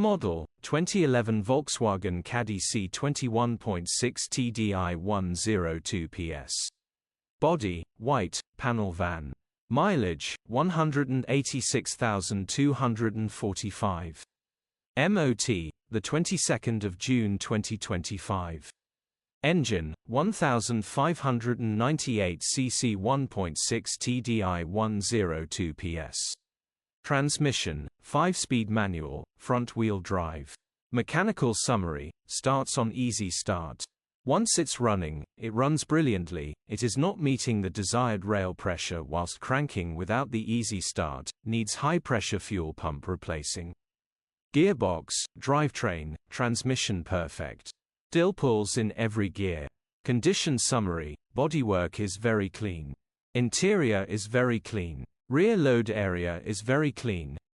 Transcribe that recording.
Model, 2011 Volkswagen Caddy C20 1.6 TDI 102 PS. Body, white, panel van. Mileage, 186,245. MOT, the 22nd of June 2025. Engine, 1598 cc 1.6 TDI 102 PS. Transmission, 5-speed manual, front-wheel drive. Mechanical summary, starts on easy start. Once it's running, it runs brilliantly. It is not meeting the desired rail pressure whilst cranking without the easy start, needs high-pressure fuel pump replacing. Gearbox, drivetrain, transmission perfect. Dill pulls in every gear. Condition summary, bodywork is very clean. Interior is very clean. Rear load area is very clean.